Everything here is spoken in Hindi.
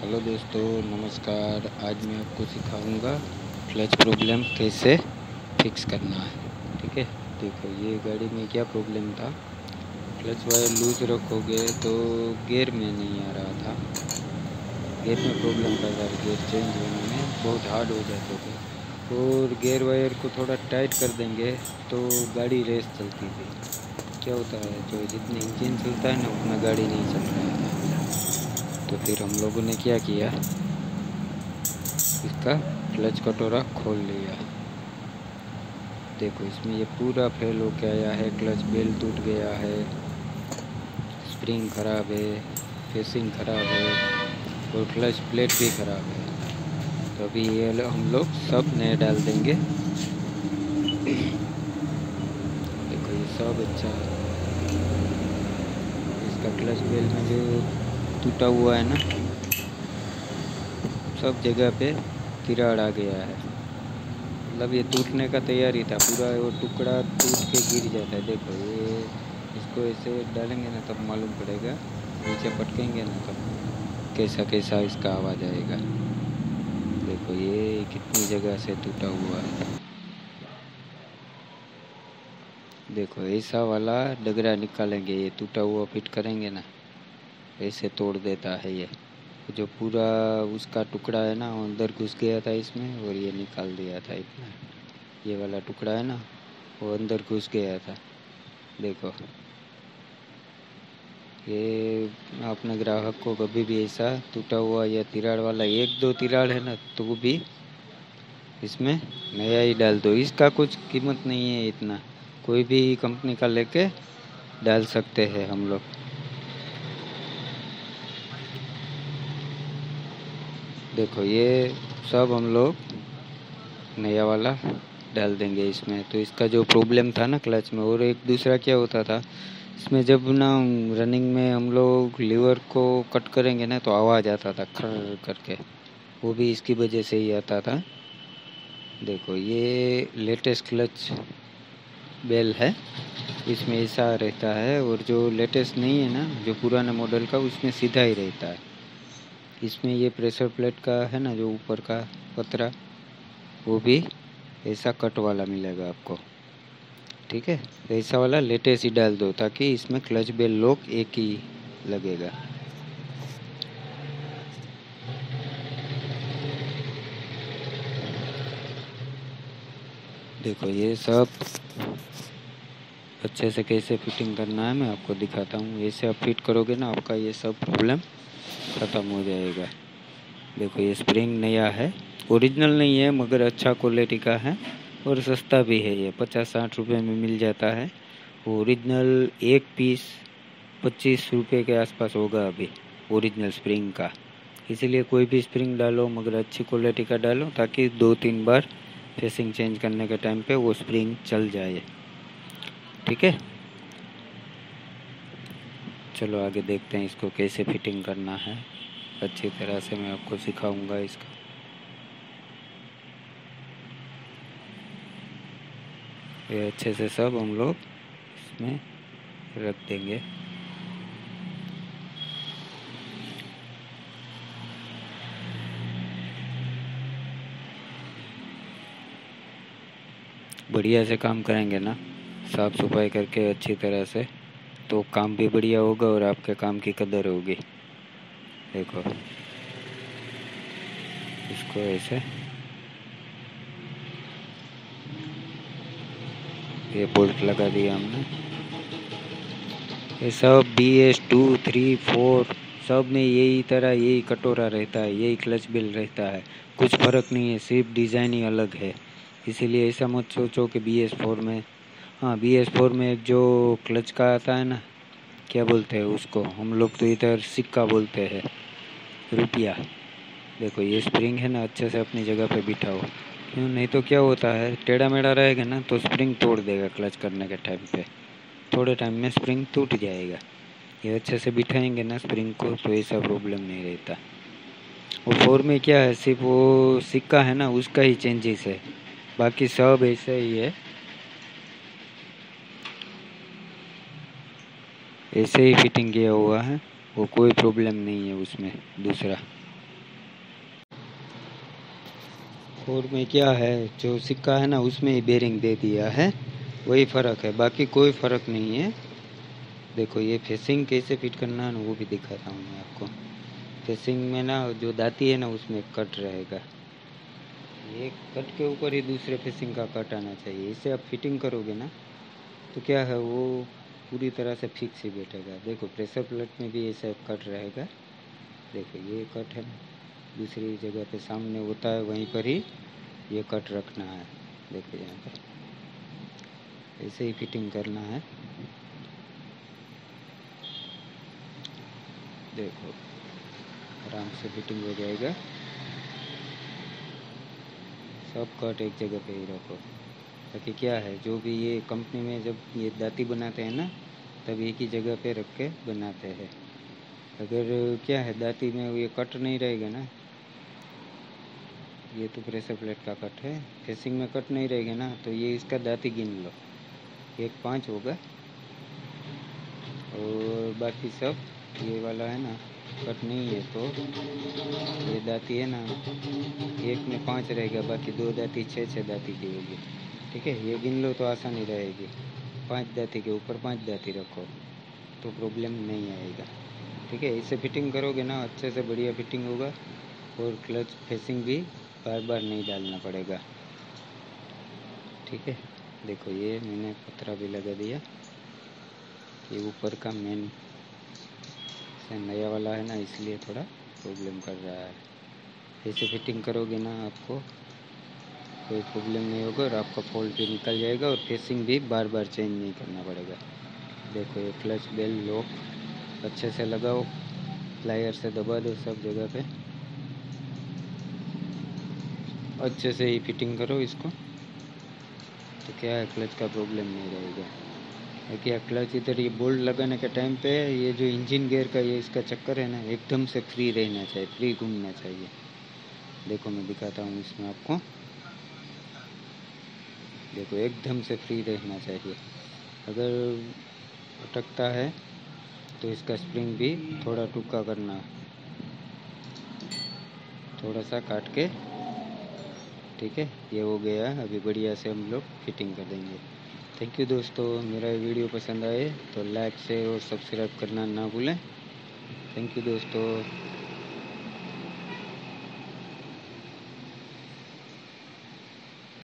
हेलो दोस्तों, नमस्कार। आज मैं आपको सिखाऊंगा क्लच प्रॉब्लम कैसे फिक्स करना है। ठीक है, देखो ये गाड़ी में क्या प्रॉब्लम था। क्लच वायर लूज रखोगे तो गियर में नहीं आ रहा था। गियर में प्रॉब्लम था यार, गियर चेंज होने में बहुत हार्ड हो जाते थे। और गियर वायर को थोड़ा टाइट कर देंगे तो गाड़ी रेस चलती थी। क्या होता है, जो जितने इंजन चलता है ना उतना गाड़ी नहीं चल रहा था। तो फिर हम लोगों ने क्या किया, इसका क्लच कटोरा खोल लिया। देखो इसमें ये पूरा फेल हो के आया है, क्लच बेल टूट गया है, स्प्रिंग खराब है, फेसिंग खराब है और क्लच प्लेट भी खराब है। तो अभी ये हम लोग सब नए डाल देंगे। देखो ये सब अच्छा है। इसका क्लच बेल में जो टूटा हुआ है ना, सब जगह पे तिराड़ आ गया है। मतलब ये टूटने का तैयारी था पूरा, वो टुकड़ा टूट के गिर जाता है। देखो ये, इसको ऐसे डालेंगे ना तब मालूम पड़ेगा, नीचे पटकेंगे ना तब कैसा कैसा इसका आवाज़ आएगा। देखो ये कितनी जगह से टूटा हुआ है। देखो ऐसा वाला डगरा निकालेंगे, ये टूटा हुआ फिट करेंगे ना, ऐसे तोड़ देता है ये। जो पूरा उसका टुकड़ा है ना, अंदर घुस गया था इसमें और ये निकाल दिया था इतना। ये वाला टुकड़ा है ना, वो अंदर घुस गया था। देखो ये अपने ग्राहक को कभी भी ऐसा टूटा हुआ या तिराड़ वाला, एक दो तिराड़ है ना तो वो भी इसमें नया ही डाल दो। इसका कुछ कीमत नहीं है इतना, कोई भी कंपनी का लेके डाल सकते हैं हम लोग। देखो ये सब हम लोग नया वाला डाल देंगे इसमें। तो इसका जो प्रॉब्लम था ना क्लच में, और एक दूसरा क्या होता था इसमें, जब ना रनिंग में हम लोग लीवर को कट करेंगे ना तो आवाज़ आता था खर करके, वो भी इसकी वजह से ही आता था। देखो ये लेटेस्ट क्लच बेल है, इसमें ऐसा रहता है। और जो लेटेस्ट नहीं है ना, जो पुराना मॉडल का, उसमें सीधा ही रहता है। इसमें ये प्रेशर प्लेट का है ना, जो ऊपर का पतरा, वो भी ऐसा कट वाला मिलेगा आपको। ठीक है, ऐसा वाला लेटेस्ट ही डाल दो ताकि इसमें क्लच बेल लॉक एक ही लगेगा। देखो ये सब अच्छे से कैसे फिटिंग करना है मैं आपको दिखाता हूँ। ऐसे आप फिट करोगे ना, आपका ये सब प्रॉब्लम ख़त्म हो जाएगा। देखो ये स्प्रिंग नया है, ओरिजिनल नहीं है मगर अच्छा क्वालिटी का है और सस्ता भी है। ये 50-60 रुपये में मिल जाता है। ओरिजिनल एक पीस 25 रुपये के आसपास होगा अभी, ओरिजिनल स्प्रिंग का। इसीलिए कोई भी स्प्रिंग डालो मगर अच्छी क्वालिटी का डालो, ताकि 2-3 बार फेसिंग चेंज करने के टाइम पे वो स्प्रिंग चल जाए। ठीक है, चलो आगे देखते हैं इसको कैसे फिटिंग करना है। अच्छी तरह से मैं आपको सिखाऊंगा इसका। ये अच्छे से सब हम लोग इसमें रख देंगे। बढ़िया से काम करेंगे ना, साफ़ सफाई करके अच्छी तरह से, तो काम भी बढ़िया होगा और आपके काम की कदर होगी। देखो इसको ऐसे, ये बोल्ट लगा दिया हमने। ये सब BS2, 3, 4 सब में यही तरह यही कटोरा रहता है, यही क्लच बिल रहता है। कुछ फ़र्क नहीं है, सिर्फ डिज़ाइन ही अलग है। इसीलिए ऐसा मत सोचो कि BS4 में, हाँ BS4 में एक जो क्लच का आता है ना, क्या बोलते हैं उसको, हम लोग तो इधर सिक्का बोलते हैं, रुपया। देखो ये स्प्रिंग है ना, अच्छे से अपनी जगह पे बिठाओ। क्यों, नहीं तो क्या होता है, टेढ़ा मेढ़ा रहेगा ना तो स्प्रिंग तोड़ देगा क्लच करने के टाइम पे, थोड़े टाइम में स्प्रिंग टूट जाएगा। ये अच्छे से बिठाएंगे ना स्प्रिंग को तो ऐसा प्रॉब्लम नहीं रहता। और फोर में क्या है, सिर्फ वो सिक्का है ना उसका ही चेंजेस है, बाकी सब ऐसे ही है, ऐसे ही फिटिंग किया हुआ है। वो कोई प्रॉब्लम नहीं है उसमें दूसरा। और में क्या है, जो सिक्का है ना उसमें ही बेरिंग दे दिया है, वही फ़र्क है, बाकी कोई फ़र्क नहीं है। देखो ये फेसिंग कैसे फिट करना है ना वो भी दिखाता हूँ मैं आपको। फेसिंग में ना जो दाती है ना उसमें कट रहेगा, ये कट के ऊपर ही दूसरे फेसिंग का कट आना चाहिए। इसे आप फिटिंग करोगे ना तो क्या है, वो पूरी तरह से फिक्स ही बैठेगा। देखो प्रेशर प्लेट में भी ऐसा कट रहेगा। देखो ये कट है ना, दूसरी जगह पे सामने होता है वहीं पर ही ये कट रखना है। देखो यहाँ पर ऐसे ही फिटिंग करना है। देखो आराम से फिटिंग हो जाएगा। सब कट एक जगह पे ही रखो, ताकि क्या है, जो भी ये कंपनी में जब ये दाती बनाते हैं ना तब एक ही जगह पे रख के बनाते हैं। अगर क्या है दाती में ये कट नहीं रहेगा ना, ये तो प्रेशर प्लेट का कट है, फेसिंग में कट नहीं रहेगा ना तो ये इसका दाती गिन लो, 1-5 होगा। और बाकी सब ये वाला है ना कट नहीं है, तो ये दाती है ना एक में 5 रहेगा, बाकी 2 दाती 6 दाती की होगी। ठीक है, ये गिन लो तो आसानी रहेगी। 5 दाती के ऊपर 5 दाती रखो तो प्रॉब्लम नहीं आएगा। ठीक है, इसे फिटिंग करोगे ना अच्छे से बढ़िया फिटिंग होगा, और क्लच फेसिंग भी बार बार नहीं डालना पड़ेगा। ठीक है, देखो ये मैंने पतरा भी लगा दिया। ये ऊपर का मेन से नया वाला है ना, इसलिए थोड़ा प्रॉब्लम कर रहा है। ऐसे फिटिंग करोगे ना आपको कोई प्रॉब्लम नहीं होगा, और आपका फॉल्ट भी निकल जाएगा, और फेसिंग भी बार बार चेंज नहीं करना पड़ेगा। देखो ये क्लच बेल लॉक अच्छे से लगाओ, प्लायर से दबा दो सब जगह पे, अच्छे से ही फिटिंग करो इसको, तो क्या है क्लच का प्रॉब्लम नहीं रहेगा। देखिए क्लच इधर ये बोल्ट लगाने के टाइम पे ये जो इंजन गियर का ये इसका चक्कर है ना एकदम से फ्री रहना चाहिए, फ्री घूमना चाहिए। देखो मैं दिखाता हूँ इसमें आपको, देखो एकदम से फ्री रहना चाहिए। अगर अटकता है तो इसका स्प्रिंग भी थोड़ा टूका करना, थोड़ा सा काट के। ठीक है, ये हो गया, अभी बढ़िया से हम लोग फिटिंग कर देंगे। थैंक यू दोस्तों, मेरा वीडियो पसंद आए तो लाइक शेयर और सब्सक्राइब करना ना भूलें। थैंक यू दोस्तों।